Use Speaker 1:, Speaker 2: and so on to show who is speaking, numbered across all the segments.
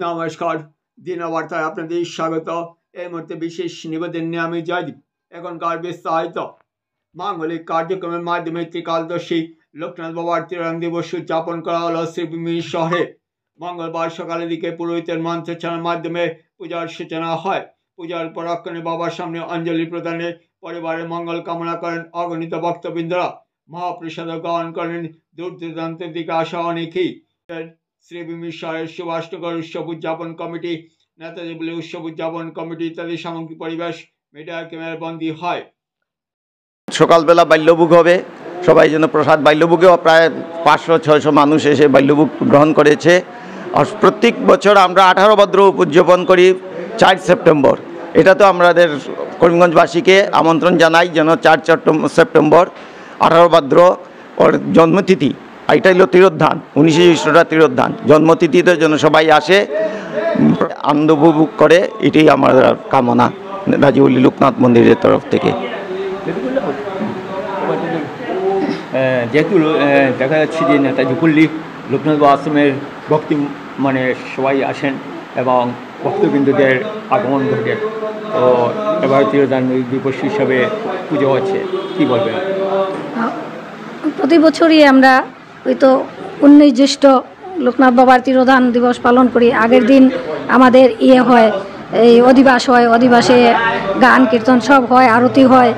Speaker 1: নমস্কার, দিনবার্তায় আপনাদের স্বাগত। এই মুহূর্তে বিশেষ নিবেদন নিয়ে আমি জয়দীপ। এখনকার বিস্তারিত মাঙ্গলিক কার্যক্রমের মাধ্যমে ত্রিকালদর্শী লোকনাথ বাবার তিরোধান দিবস উদযাপন করা হলো শ্রীভূমি শহরে। মঙ্গলবার সকালের দিকে পুরোহিতের মন্ত্রোচ্চারণের মাধ্যমে পূজার সূচনা হয়। পূজার পরক্ষণে বাবার সামনে অঞ্জলি প্রদানে পরিবারের মঙ্গল কামনা করেন অগণিত ভক্তবৃন্দরা। মহাপ্রসাদ গ্রহণ করেন দূর দূরান্তের দিকে আসা অনেকেই। শ্রীভূমি শহরের সুভাষনগর উৎসব উদযাপন কমিটি, নেতাজি বলে উৎসব উদযাপন কমিটি ইত্যাদি সামগ্রিক পরিবেশ মিডিয়া ক্যামেরা বন্দী হয়।
Speaker 2: সকালবেলা বাল্যভোগ হবে, সবাই যেন প্রসাদ বাল্যভোগেও প্রায় 500-600 মানুষ এসে বাল্যভোগ গ্রহণ করেছে। আর প্রত্যেক বছর আমরা 18 ভাদ্র উদযাপন করি 4 সেপ্টেম্বর। এটা তো আমাদের করিমগঞ্জবাসীকে আমন্ত্রণ জানাই যেন 4 সেপ্টেম্বর 18 ভাদ্র ওর জন্মতিথি, এটা হলো তিরোধান, 1920 তিরোধান জন্মতিথিতে যেন সবাই আসে আনন্দ উপভোগ করে, এটাই আমার কামনা রাজিউল্লি লোকনাথ মন্দিরের তরফ থেকে।
Speaker 3: যেহেতু দেখা যাচ্ছে যে নেতাজি পল্লী লোকনাথ বাবা আশ্রমের ভক্তি মানে সবাই আসেন এবং ভক্তবৃন্দদের আগমন ঘটে, তো এবার তিরোধান দিবস হিসাবে পুজো হচ্ছে, কী বলবেন?
Speaker 4: প্রতি বছরই আমরা ওই তো 19 জ্যৈষ্ঠ লোকনাথ বাবার তিরোধান দিবস পালন করি। আগের দিন আমাদের হয়, এই অধিবাস হয়, অধিবাসে গান কীর্তন সব হয়, আরতি হয়।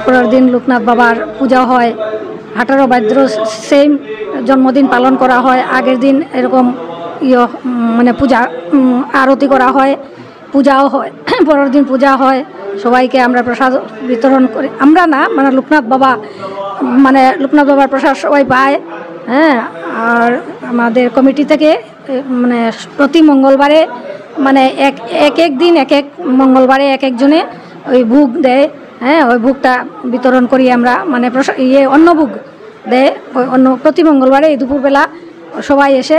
Speaker 4: পরের দিন লোকনাথ বাবার পূজা হয়। 18 ভাদ্র সেম জন্মদিন পালন করা হয়। আগের দিন এরকম মানে পূজা আরতি করা হয়, পূজাও হয়। পরের দিন পূজা হয়, সবাইকে আমরা প্রসাদ বিতরণ করি। আমরা না, মানে লোকনাথ বাবার প্রসাদ সবাই পায়। হ্যাঁ, আর আমাদের কমিটি থেকে মানে প্রতি মঙ্গলবারে মানে এক দিন এক মঙ্গলবারে এক একজনে ওই ভোগ দেয়। হ্যাঁ, ওই ভোগটা বিতরণ করি আমরা, মানে অন্নভোগ দেয় ওই প্রতি মঙ্গলবারে এই দুপুরবেলা সবাই এসে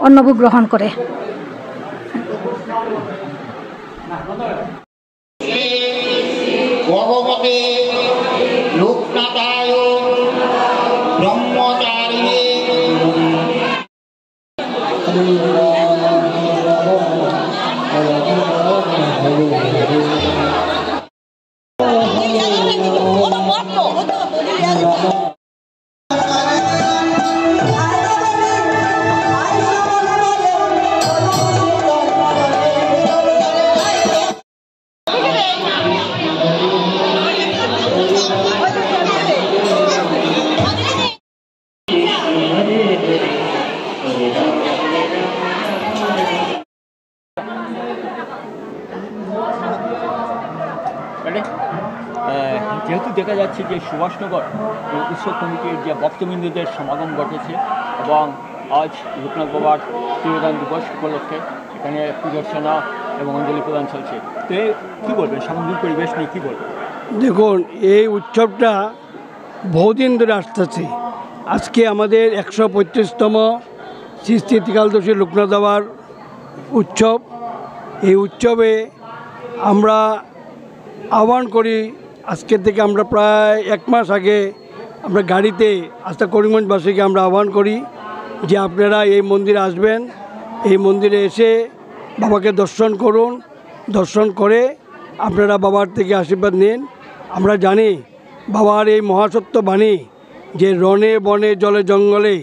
Speaker 4: অন্নভোগ গ্রহণ করে।
Speaker 5: ভগবতে লোকনাথায় ব্রহ্মচারিণে
Speaker 3: যেহেতু দেখা যাচ্ছে যে সুভাষনগর উৎসব কমিটির যে ভক্তবৃন্দদের সমাগম ঘটেছে এবং আজ লোকনাথ বাবার তিরোধান দিবস উপলক্ষে এখানে পূজার্চনা এবং অঞ্জলি প্রদান চলছে, তো কী বলবেন সামগ্রিক পরিবেশ নিয়ে কী বলবেন?
Speaker 6: দেখুন, এই উৎসবটা বহুদিন ধরে আসতেছে। আজকে আমাদের 135তম শ্রী শ্রী ত্রিকালদর্শী লোকনাথ বাবার উৎসব। এই উৎসবে আমরা আহ্বান করি, আজকের থেকে আমরা প্রায় 1 মাস আগে আমরা গাড়িতে আস্থা করিমগঞ্জবাসীকে আমরা আহ্বান করি যে আপনারা এই মন্দিরে আসবেন, এই মন্দিরে এসে বাবাকে দর্শন করুন, দর্শন করে আপনারা বাবার থেকে আশীর্বাদ নিন। আমরা জানি বাবার এই মহাসত্য বাণী যে রণে বনে জলে জঙ্গলে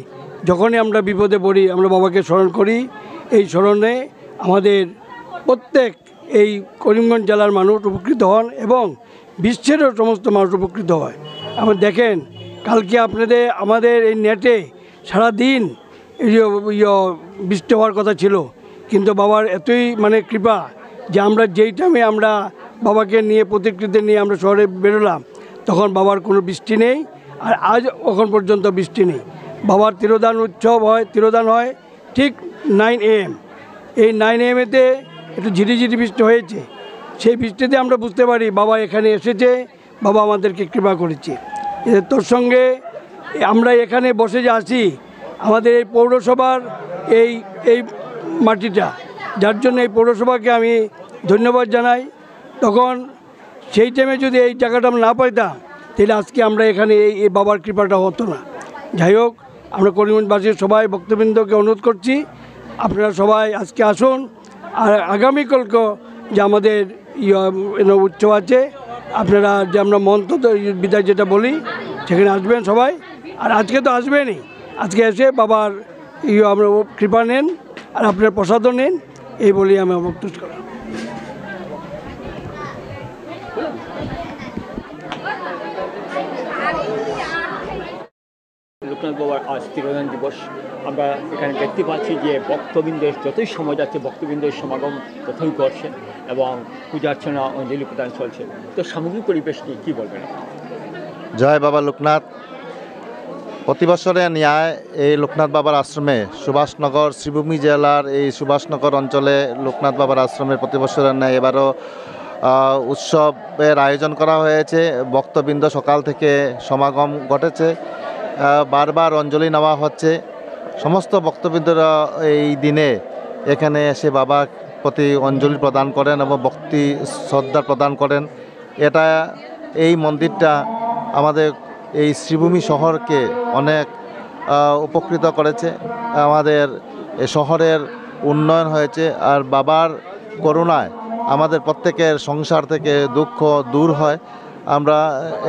Speaker 6: যখনই আমরা বিপদে পড়ি আমরা বাবাকে স্মরণ করি। এই স্মরণে আমাদের প্রত্যেক এই করিমগঞ্জ জেলার মানুষ উপকৃত হন এবং বিশ্বেরও সমস্ত মানুষ উপকৃত হয়। আমরা দেখেন কালকে আমাদের এই নেটে সারাদিন বৃষ্টি হওয়ার কথা ছিল, কিন্তু বাবার এতই মানে কৃপা যে আমরা যেই টাইমে আমরা বাবাকে নিয়ে প্রতিকৃতি নিয়ে আমরা শহরে বেরোলাম তখন বাবার কোনো বৃষ্টি নেই, আর আজ এখন পর্যন্ত বৃষ্টি নেই। বাবার তিরোধান উৎসব হয়, তিরোধান হয় ঠিক 9 AM। এই 9 AM-এতে একটু ঝিরিঝিরি বৃষ্টি হয়েছে, সেই বৃষ্টিতে আমরা বুঝতে পারি বাবা এখানে এসেছে, বাবা আমাদেরকে কৃপা করেছে। তোর সঙ্গে আমরা এখানে বসে যে আছি আমাদের এই পৌরসভার এই মাটিটা, যার জন্য এই পৌরসভাকে আমি ধন্যবাদ জানাই। তখন সেই টাইমে যদি এই জায়গাটা আমরা না পাইতাম তাহলে আজকে আমরা এখানে এই বাবার কৃপাটা হতো না। যাই হোক, আমরা করিমগঞ্জবাসীর সবাই ভক্তবৃন্দকে অনুরোধ করছি আপনারা সবাই আজকে আসুন। আর আগামীকালকে যে আমাদের উৎসব আছে, আপনারা যে আমরা মন্ত্র বিদায় যেটা বলি সেখানে আসবেন সবাই। আর আজকে তো আসবেনই, আজকে এসে বাবার আমরা কৃপা নেন আর আপনার প্রসাদও নেন, এই বলি আমি বক্তব্য করি।
Speaker 3: লোকনাথ বাবার আজ তিরোধান দিবস। আমরা এখানে দেখতে পাচ্ছি যে ভক্তবৃন্দের যতই সময় যাচ্ছে ভক্তবৃন্দের সমাগম ততই করছে এবং পূজা অর্চনা অঞ্জলি প্রদান চলছে। তো সামগ্রিক পরিবেশ নিয়ে কী বলবেন?
Speaker 5: জয় বাবা লোকনাথ। প্রতি বছরের ন্যায় এই লোকনাথ বাবার আশ্রমে সুভাষনগর শ্রীভূমি জেলার এই সুভাষনগর অঞ্চলে লোকনাথ বাবার আশ্রমের প্রতি বছরের ন্যায় এবারও উৎসবের আয়োজন করা হয়েছে। ভক্তবৃন্দ সকাল থেকে সমাগম ঘটেছে, বারবার অঞ্জলি নেওয়া হচ্ছে। সমস্ত ভক্তবৃন্দরা এই দিনে এখানে এসে বাবার প্রতি অঞ্জলি প্রদান করেন এবং ভক্তি শ্রদ্ধা প্রদান করেন। এটা এই মন্দিরটা আমাদের এই শ্রীভূমি শহরকে অনেক উপকৃত করেছে। আমাদের শহরের উন্নয়ন হয়েছে আর বাবার করুণায় আমাদের প্রত্যেকের সংসার থেকে দুঃখ দূর হয়। আমরা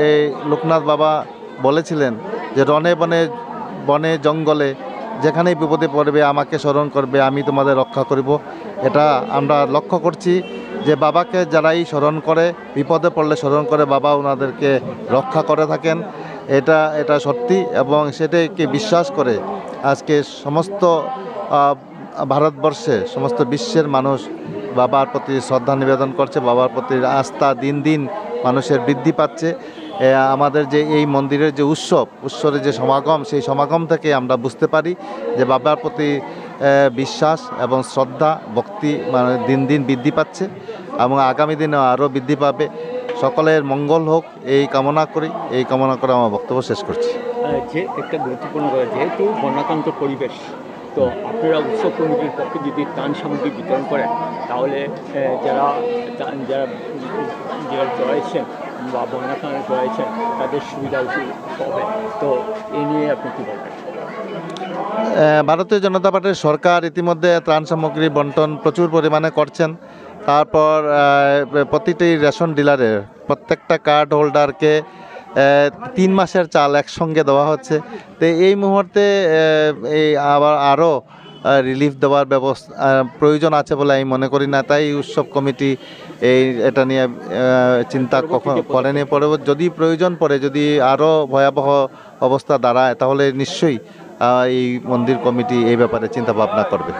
Speaker 5: এই লোকনাথ বাবা বলেছিলেন যে রনে বনে বনে জঙ্গলে যেখানেই বিপদে পড়বে আমাকে স্মরণ করবে, আমি তোমাদের রক্ষা করব। এটা আমরা লক্ষ্য করছি যে বাবাকে যারাই স্মরণ করে, বিপদে পড়লে স্মরণ করে, বাবা ওনাদেরকে রক্ষা করে থাকেন। এটা সত্যি এবং সেটাকে বিশ্বাস করে আজকে সমস্ত ভারতবর্ষে সমস্ত বিশ্বের মানুষ বাবার প্রতি শ্রদ্ধা নিবেদন করছে। বাবার প্রতি আস্থা দিন দিন মানুষের বৃদ্ধি পাচ্ছে। আমাদের যে এই মন্দিরের যে উৎসবের যে সমাগম, সেই সমাগম থেকে আমরা বুঝতে পারি যে বাবার প্রতি বিশ্বাস এবং শ্রদ্ধা ভক্তি মানে দিন দিন বৃদ্ধি পাচ্ছে এবং আগামী দিনে আরও বৃদ্ধি পাবে। সকলের মঙ্গল হোক এই কামনা করি। এই কামনা করে আমার বক্তব্য শেষ করছি।
Speaker 3: যে একটা গুরুত্বপূর্ণ কথা, যেহেতু বন্যাক্রান্ত পরিবেশ, তো আপনারা উৎসব কমিটির পক্ষে যদি ত্রাণ সামগ্রী বিতরণ করেন তাহলে যারা রয়েছেন বা বন্যাক্রান্ত রয়েছেন তাদের সুবিধা হবে। তো এই নিয়ে আপনি কী বলবেন?
Speaker 5: ভারতীয় জনতা পার্টির সরকার ইতিমধ্যে ত্রাণ সামগ্রী বন্টন প্রচুর পরিমাণে করছেন। তারপর প্রতিটি রেশন ডিলারের প্রত্যেকটা কার্ড হোল্ডারকে 3 মাসের চাল একসঙ্গে দেওয়া হচ্ছে। তো এই মুহূর্তে এই আবার আরও রিলিফ দেওয়ার ব্যবস্থা প্রয়োজন আছে বলে আমি মনে করি না। তাই উৎসব কমিটি এটা নিয়ে চিন্তা কখন করেনি। পরে যদি প্রয়োজন পড়ে, যদি আরও ভয়াবহ অবস্থা দাঁড়ায়, তাহলে নিশ্চয়ই এই মন্দির কমিটি এই ব্যাপারে চিন্তা ভাবনা করবে।